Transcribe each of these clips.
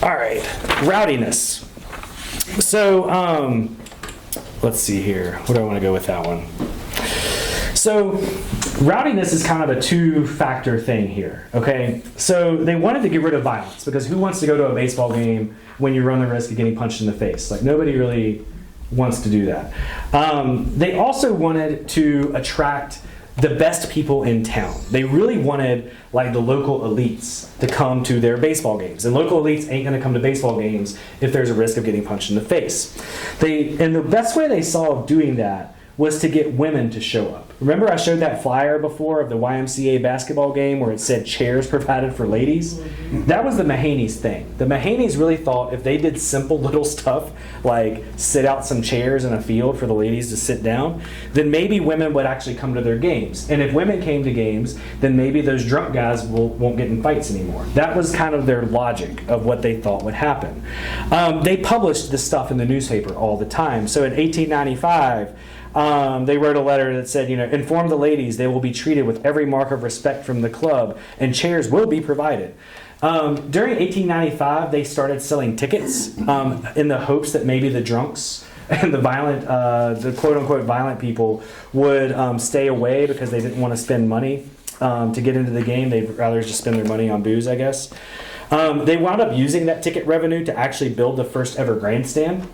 All right, rowdiness. So, let's see here. Where do I want to go with that one? So, rowdiness is kind of a two-factor thing here, okay? So, they wanted to get rid of violence, because who wants to go to a baseball game when you run the risk of getting punched in the face? Like, nobody really wants to do that. They also wanted to attract the best people in town. They really wanted like the local elites to come to their baseball games. And local elites ain't gonna come to baseball games if there's a risk of getting punched in the face. And the best way they saw of doing that was to get women to show up. Remember I showed that flyer before of the YMCA basketball game where it said chairs provided for ladies? That was the Mahaney's thing. The Mahaney's really thought if they did simple little stuff like sit out some chairs in a field for the ladies to sit down, then maybe women would actually come to their games. And if women came to games, then maybe those drunk guys won't get in fights anymore. That was kind of their logic of what they thought would happen. They published this stuff in the newspaper all the time. So in 1895, they wrote a letter that said, inform the ladies they will be treated with every mark of respect from the club and chairs will be provided. During 1895, they started selling tickets in the hopes that maybe the drunks and the quote-unquote violent people would stay away because they didn't want to spend money to get into the game. They'd rather just spend their money on booze, I guess. They wound up using that ticket revenue to actually build the first ever grandstand.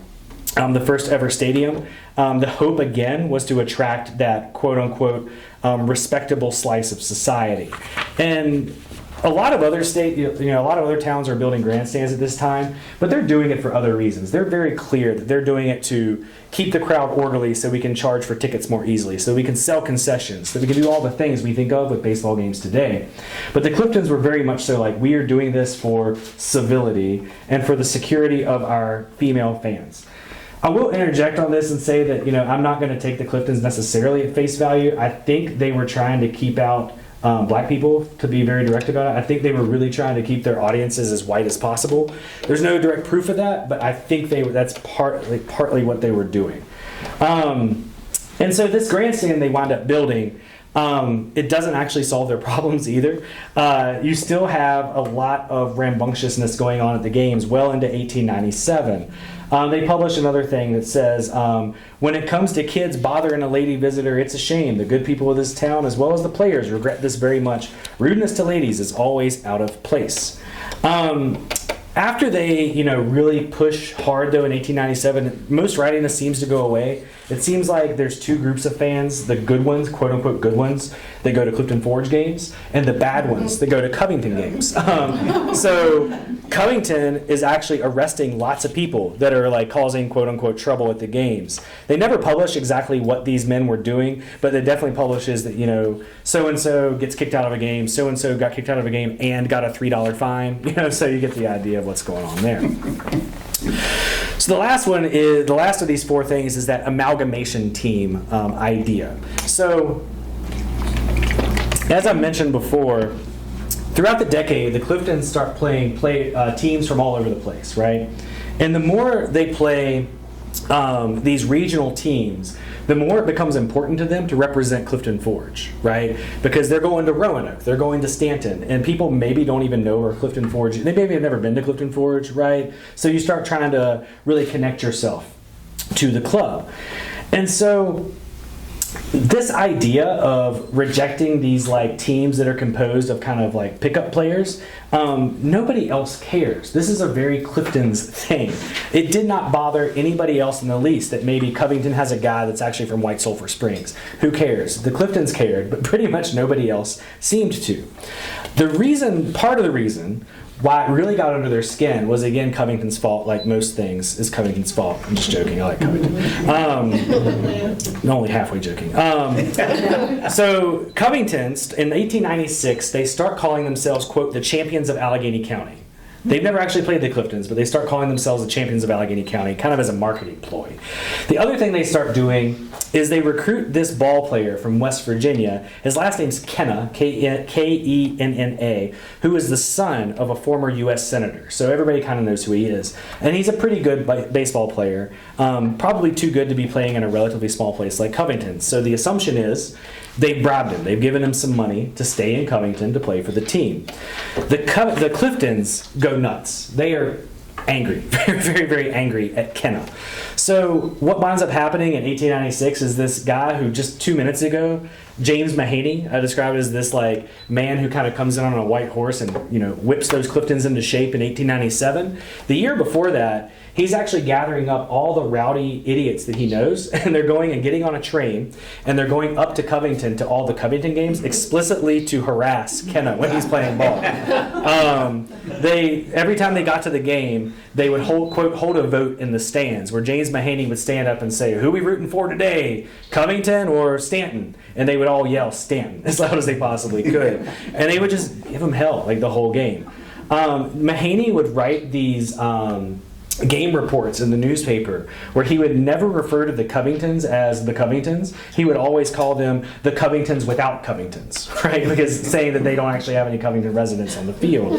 The first ever stadium. The hope again was to attract that quote-unquote respectable slice of society. And a lot of other a lot of other towns are building grandstands at this time, but they're doing it for other reasons. They're very clear that they're doing it to keep the crowd orderly so we can charge for tickets more easily, so we can sell concessions, so we can do all the things we think of with baseball games today. But the Cliftons were very much so like, we are doing this for civility and for the security of our female fans. I will interject on this and say that, I'm not going to take the Cliftons necessarily at face value. I think they were trying to keep out black people, to be very direct about it. I think they were really trying to keep their audiences as white as possible. There's no direct proof of that, but I think that's partly what they were doing. And so this grandstand they wound up building, it doesn't actually solve their problems either. You still have a lot of rambunctiousness going on at the games well into 1897. They published another thing that says, when it comes to kids bothering a lady visitor, it's a shame. The good people of this town, as well as the players, regret this very much. Rudeness to ladies is always out of place. After they, really push hard, though, in 1897, most rowdiness seems to go away. It seems like there's two groups of fans, the good ones, quote-unquote good ones, that go to Clifton Forge games, and the bad ones that go to Covington games. So Covington is actually arresting lots of people that are like causing quote-unquote trouble at the games. They never publish exactly what these men were doing, but it definitely publishes that, so-and-so gets kicked out of a game, so-and-so got kicked out of a game and got a $3 fine, so you get the idea of what's going on there. So the last of these four things is that amalgamation team idea. So as I mentioned before, throughout the decade, the Cliftons start playing teams from all over the place, right? And the more they play these regional teams, the more it becomes important to them to represent Clifton Forge, right? Because they're going to Roanoke, they're going to Stanton, and people maybe don't even know where Clifton Forge is. They maybe have never been to Clifton Forge, right? So you start trying to really connect yourself to the club. And so this idea of rejecting these like teams that are composed of kind of like pickup players, nobody else cares. This is a very Cliftons thing. It did not bother anybody else in the least that maybe Covington has a guy that's actually from White Sulphur Springs. Who cares? The Cliftons cared, but pretty much nobody else seemed to. Part of the reason why it really got under their skin was, again, Covington's fault. Like most things is Covington's fault. I'm just joking. I like Covington. I'm only halfway joking. So Covington, in 1896, they start calling themselves, quote, the champions of Allegheny County. They've never actually played the Cliftons, but they start calling themselves the champions of Allegheny County, kind of as a marketing ploy. The other thing they start doing is they recruit this ball player from West Virginia. His last name's Kenna, Kenna, who is the son of a former U.S. senator. So everybody kind of knows who he is. And he's a pretty good baseball player, probably too good to be playing in a relatively small place like Covington. So the assumption is they bribed him. They've given him some money to stay in Covington to play for the team. The Cliftons go nuts. They are angry, very, very, very angry at Kenna. So what winds up happening in 1896 is this guy who just 2 minutes ago, James Mahaney, I described as this like man who kind of comes in on a white horse and whips those Cliftons into shape in 1897. The year before that, he's actually gathering up all the rowdy idiots that he knows, and they're going and getting on a train, and they're going up to Covington to all the Covington games explicitly to harass Kenna when he's playing ball. Every time they got to the game, they would hold a vote in the stands where James Mahaney would stand up and say, "Who we rooting for today, Covington or Stanton?" And they would all yell Stanton as loud as they possibly could, and they would just give him hell like the whole game. Mahaney would write these game reports in the newspaper where he would never refer to the Covingtons as the Covingtons. He would always call them the Covingtons without Covingtons, right? Because saying that they don't actually have any Covington residents on the field.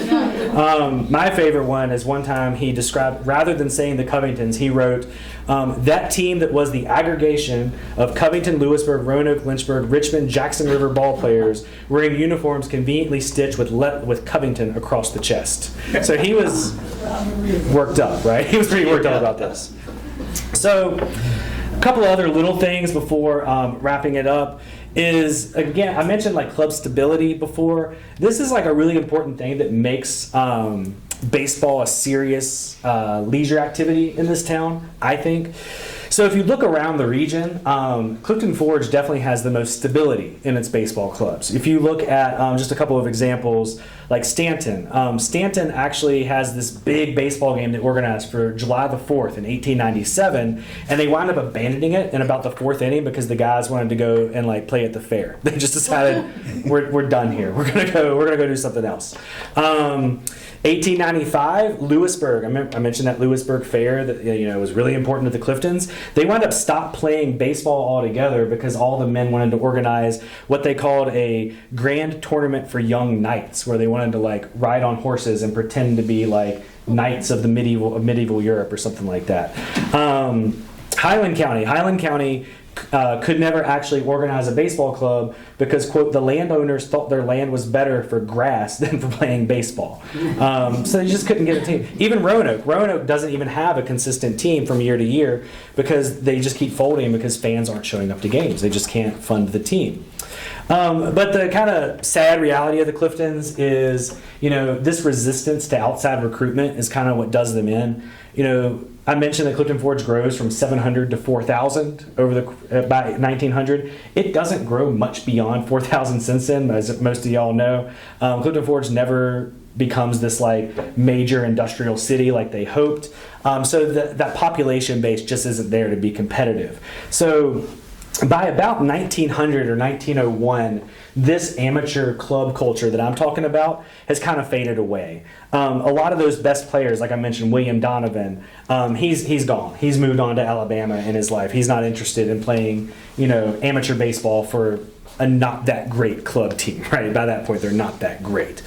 My favorite one is one time he described, rather than saying the Covingtons, he wrote, that team that was the aggregation of Covington, Lewisburg, Roanoke, Lynchburg, Richmond, Jackson River ball players wearing uniforms conveniently stitched with Covington across the chest. So he was worked up, right? He was pretty worked up about this. So a couple of other little things before wrapping it up is, again, I mentioned like club stability before. This is like a really important thing that makes baseball a serious leisure activity in this town, I think. So if you look around the region, Clifton Forge definitely has the most stability in its baseball clubs. If you look at just a couple of examples, like Stanton. Stanton actually has this big baseball game they organized for July the 4th in 1897, and they wound up abandoning it in about the 4th inning because the guys wanted to go and like play at the fair. They just decided we're done here. We're gonna go do something else. 1895, Lewisburg. I mentioned that Lewisburg fair that was really important to the Cliftons. They wound up stopped playing baseball altogether because all the men wanted to organize what they called a grand tournament for young knights, where they wanted to like ride on horses and pretend to be like knights of the medieval Europe or something like that. Highland County could never actually organize a baseball club because, quote, the landowners thought their land was better for grass than for playing baseball. So they just couldn't get a team. Even Roanoke doesn't even have a consistent team from year to year because they just keep folding because fans aren't showing up to games. They just can't fund the team. But the kind of sad reality of the Cliftons is, this resistance to outside recruitment is kind of what does them in. I mentioned that Clifton Forge grows from 700 to 4,000 by 1900. It doesn't grow much beyond 4,000 since then, as most of y'all know. Clifton Forge never becomes this like major industrial city like they hoped. So that population base just isn't there to be competitive. So by about 1900 or 1901, this amateur club culture that I'm talking about has kind of faded away. A lot of those best players, like I mentioned, William Donovan, he's gone. He's moved on to Alabama in his life. He's not interested in playing, amateur baseball for a not that great club team, right? By that point, they're not that great.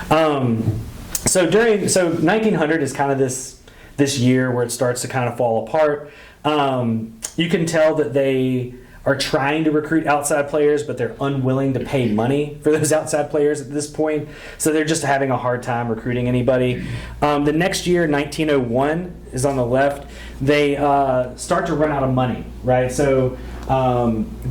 So 1900 is kind of this year where it starts to kind of fall apart. You can tell that they are trying to recruit outside players, but they're unwilling to pay money for those outside players at this point. So they're just having a hard time recruiting anybody. The next year, 1901, is on the left. They start to run out of money, right? So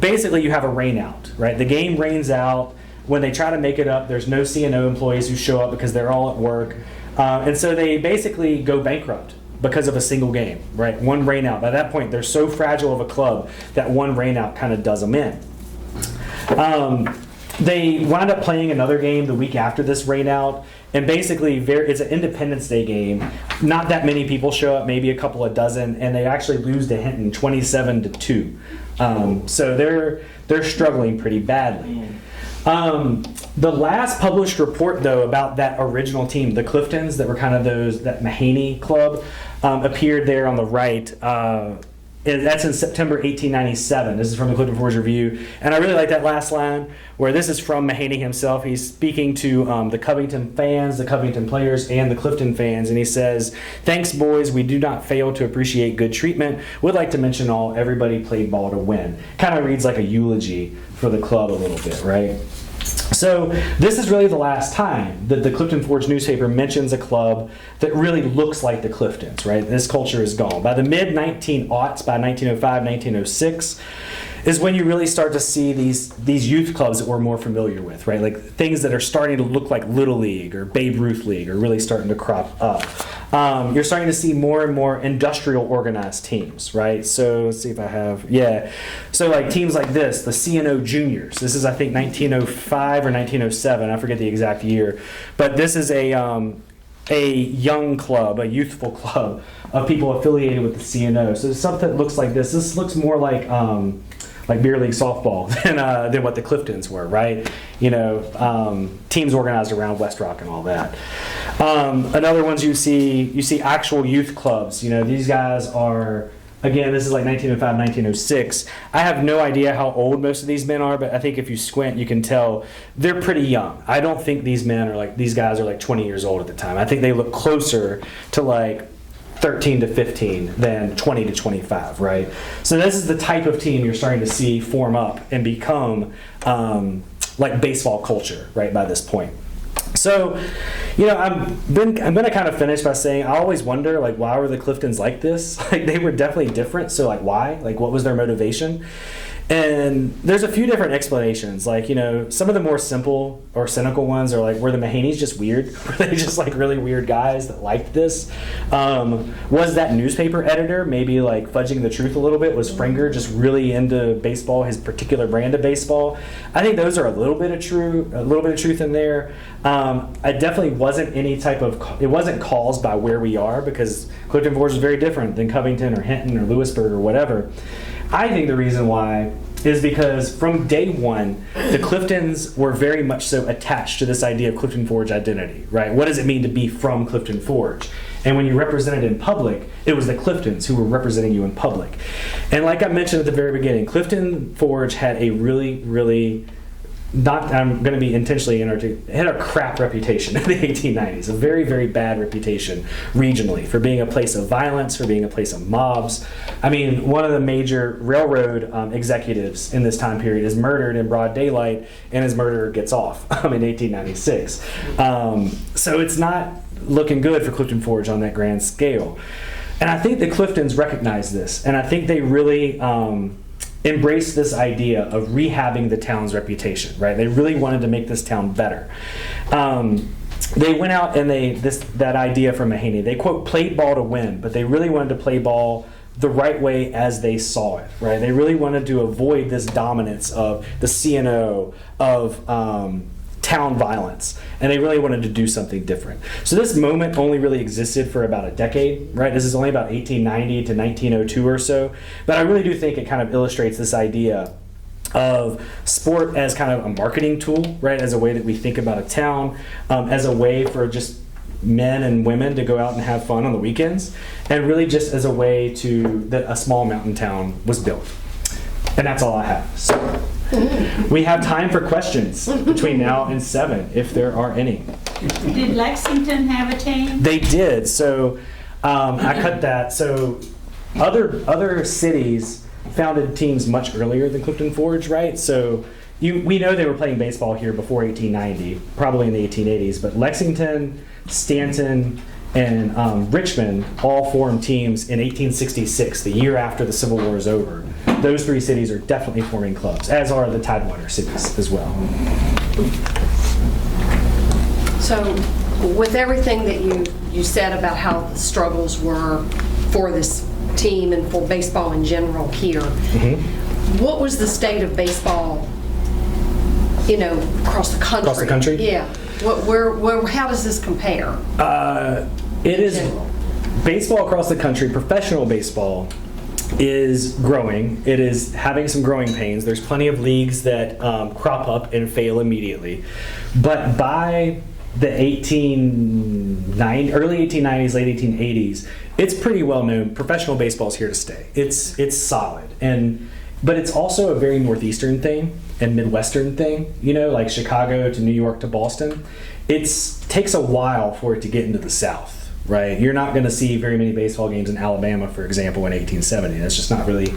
basically you have a rain out, right? The game rains out. When they try to make it up, there's no C&O employees who show up because they're all at work. And so they basically go bankrupt because of a single game, right? One rain out. By that point, they're so fragile of a club that one rain out kind of does them in. They wind up playing another game the week after this rain out, and basically it's an Independence Day game. Not that many people show up, maybe a couple of dozen, and they actually lose to Hinton 27-2. So they're struggling pretty badly. The last published report, though, about that original team, the Cliftons, that were kind of that Mahaney club, appeared there on the right. That's in September 1897. This is from the Clifton Forge Review. And I really like that last line, where this is from Mahaney himself. He's speaking to the Covington fans, the Covington players, and the Clifton fans. And he says, "Thanks, boys. We do not fail to appreciate good treatment. Would like to mention everybody played ball to win." Kind of reads like a eulogy for the club a little bit, right? So this is really the last time that the Clifton Forge newspaper mentions a club that really looks like the Cliftons, right? This culture is gone. By the mid-1900s, by 1905, 1906, is when you really start to see these youth clubs that we're more familiar with, right? Like things that are starting to look like Little League or Babe Ruth League are really starting to crop up. You're starting to see more and more industrial organized teams, right? So let's see if I have, So like teams like this, the C&O Juniors. This is, I think, 1905 or 1907. I forget the exact year. But this is a young club, a youthful club of people affiliated with the C&O. So something that looks like this. This looks more like beer league softball than what the Cliftons were, right? Teams organized around West Rock and all that. Another ones you see actual youth clubs. These guys are, again, this is like 1905, 1906. I have no idea how old most of these men are, but I think if you squint, you can tell they're pretty young. I don't think these guys are like 20 years old at the time. I think they look closer to like 13 to 15 than 20 to 25, right? So this is the type of team you're starting to see form up and become like baseball culture, right, by this point. So, I'm going to kind of finish by saying I always wonder, like, why were the Cliftons like this? Like, they were definitely different, so, like, why? Like, what was their motivation? And there's a few different explanations. Like, some of the more simple or cynical ones are like, were the Mahaneys just weird? Were they just like really weird guys that liked this? Was that newspaper editor maybe like fudging the truth a little bit? Was Springer just really into baseball, his particular brand of baseball? I think those are a little bit of truth in there. It definitely wasn't it wasn't caused by where we are, because Clifton Forge is very different than Covington or Hinton or Lewisburg or whatever. I think the reason why is because from day one, the Cliftons were very much so attached to this idea of Clifton Forge identity, right? What does it mean to be from Clifton Forge? And when you represented in public, it was the Cliftons who were representing you in public. And like I mentioned at the very beginning, Clifton Forge had a really, really, I'm going to be intentionally inarticulate, it had a crap reputation in the 1890s, a very, very bad reputation regionally for being a place of violence, for being a place of mobs. I mean, one of the major railroad executives in this time period is murdered in broad daylight, and his murderer gets off in 1896. So it's not looking good for Clifton Forge on that grand scale. And I think the Cliftons recognize this, and I think they really embraced this idea of rehabbing the town's reputation, right? They really wanted to make this town better. They went out and that idea from Mahaney, they quote, played ball to win, but they really wanted to play ball the right way as they saw it, right? They really wanted to avoid this dominance of the C&O, of town violence, and they really wanted to do something different. So this moment only really existed for about a decade, right? This is only about 1890 to 1902 or so, but I really do think it kind of illustrates this idea of sport as kind of a marketing tool, right? As a way that we think about a town, as a way for just men and women to go out and have fun on the weekends, and really just as a way that a small mountain town was built. And that's all I have. So we have time for questions between now and 7, if there are any. Did Lexington have a team? They did. So I cut that. So other cities founded teams much earlier than Clifton Forge, right? So we know they were playing baseball here before 1890, probably in the 1880s, but Lexington, Stanton, and Richmond all formed teams in 1866, the year after the Civil War is over. Those 3 cities are definitely forming clubs, as are the Tidewater cities as well. So with everything that you said about how the struggles were for this team and for baseball in general here, what was the state of baseball, across the country? Across the country? Yeah. How does this compare? It is baseball across the country. Professional baseball is growing. It is having some growing pains. There's plenty of leagues that crop up and fail immediately. But by the early 1890s, late 1880s, it's pretty well known. Professional baseball is here to stay. It's solid, but it's also a very northeastern thing and midwestern thing. Like Chicago to New York to Boston. It takes a while for it to get into the South. Right, you're not going to see very many baseball games in Alabama, for example, in 1870. That's just not really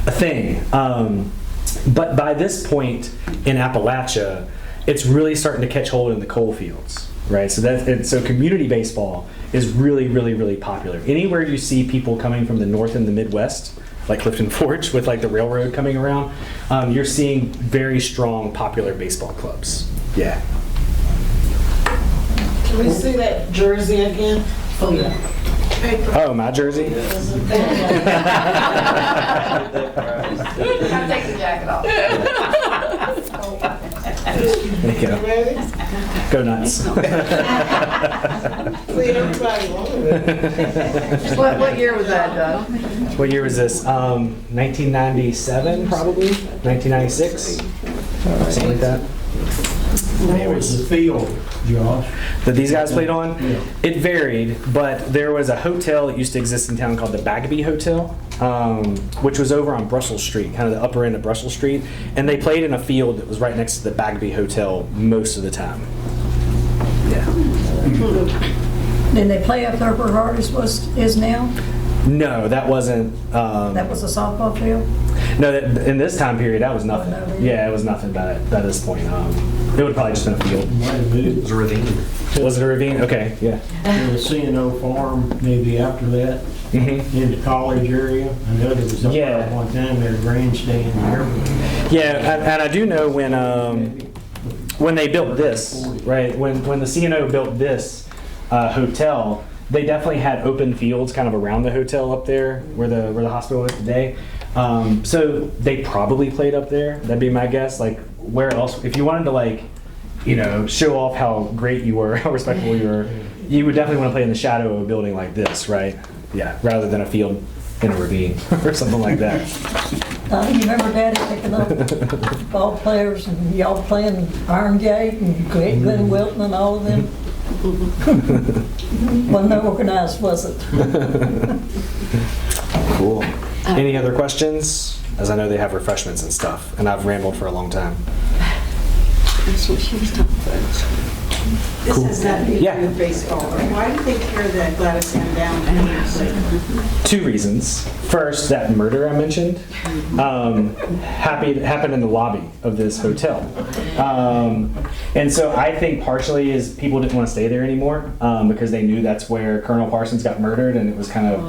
a thing. But by this point in Appalachia, it's really starting to catch hold in the coal fields, right? So community baseball is really, really, really popular. Anywhere you see people coming from the north and the Midwest, like Clifton Forge with like the railroad coming around, you're seeing very strong popular baseball clubs. Yeah. Can we see that jersey again? Oh, yeah. Oh, my jersey? I'll take the jacket off. There you go. Ready? Go nuts. See, everybody wanted it. What year was that, Doug? What year was this? 1997, probably? 1996? Something like that. What was the field, Josh? That these guys played on? Yeah. It varied, but there was a hotel that used to exist in town called the Bagby Hotel, which was over on Brussels Street, kind of the upper end of Brussels Street, and they played in a field that was right next to the Bagby Hotel most of the time. Yeah. Did they play up there where Hardee's is now? No, that wasn't. That was a softball field? No, in this time period, that was nothing. Oh, no, really? Yeah, it was nothing by this point. It would probably just been a field. Might have moved was a ravine. Was it a ravine? Okay, yeah. to the C&O farm maybe after that, Mm-hmm. in the college area. I know there was up Yeah. there one time, there was a grandstand there. Yeah, and I do know when they built this, right? When the C&O built this hotel, they definitely had open fields kind of around the hotel up there where the hospital is today. So they probably played up there. That'd be my guess. Like where else? If you wanted to like, show off how great you were, how respectable you were, you would definitely want to play in the shadow of a building like this, right? Yeah, rather than a field in a ravine or something like that. You remember Daddy picking up ball players and y'all playing Iron Gate and Glenn Wilton and all of them? Wasn't that organized, was it? Cool. Any other questions? As I know they have refreshments and stuff, and I've rambled for a long time. That's what she was talking about. This has nothing to do Yeah. with baseball. Why did they tear that Gladys Ann down 10 years ago? 2 reasons. First, that murder I mentioned happened in the lobby of this hotel. And so I think partially is people didn't want to stay there anymore because they knew that's where Colonel Parsons got murdered, and it was kind of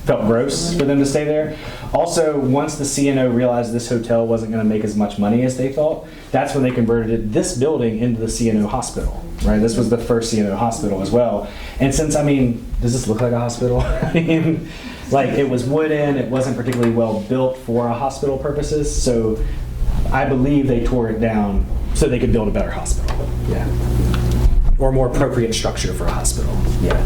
felt gross for them to stay there. Also, once the C&O realized this hotel wasn't going to make as much money as they thought, that's when they converted this building into the C&O hospital. Right, this was the first C&O hospital as well. And since, does this look like a hospital? I mean, like it was wooden, it wasn't particularly well built for a hospital purposes. So I believe they tore it down so they could build a better hospital. Yeah. Or more appropriate structure for a hospital. Yeah.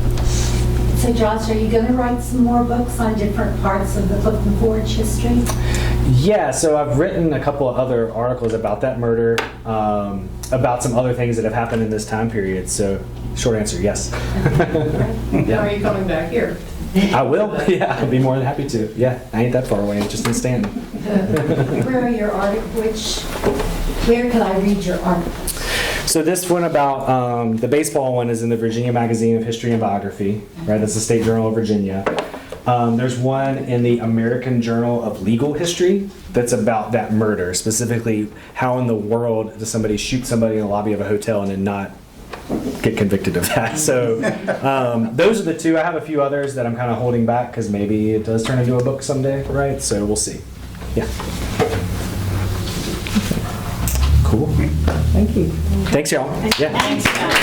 So Josh, are you going to write some more books on different parts of the Clifton Forge history? Yeah, so I've written a couple of other articles about that murder, about some other things that have happened in this time period. So, short answer, yes. Now are you coming back here? I will. Yeah, I'll be more than happy to. Yeah, I ain't that far away. I'm just in Stanton. Where are your articles? Where can I read your articles? So this one about the baseball one is in the Virginia Magazine of History and Biography, right? That's the State Journal of Virginia. There's one in the American Journal of Legal History that's about that murder, specifically how in the world does somebody shoot somebody in the lobby of a hotel and then not get convicted of that. So those are the 2. I have a few others that I'm kind of holding back because maybe it does turn into a book someday, right? So we'll see. Yeah. Cool. Thank you. Thanks, y'all. Yeah. Thanks, guys.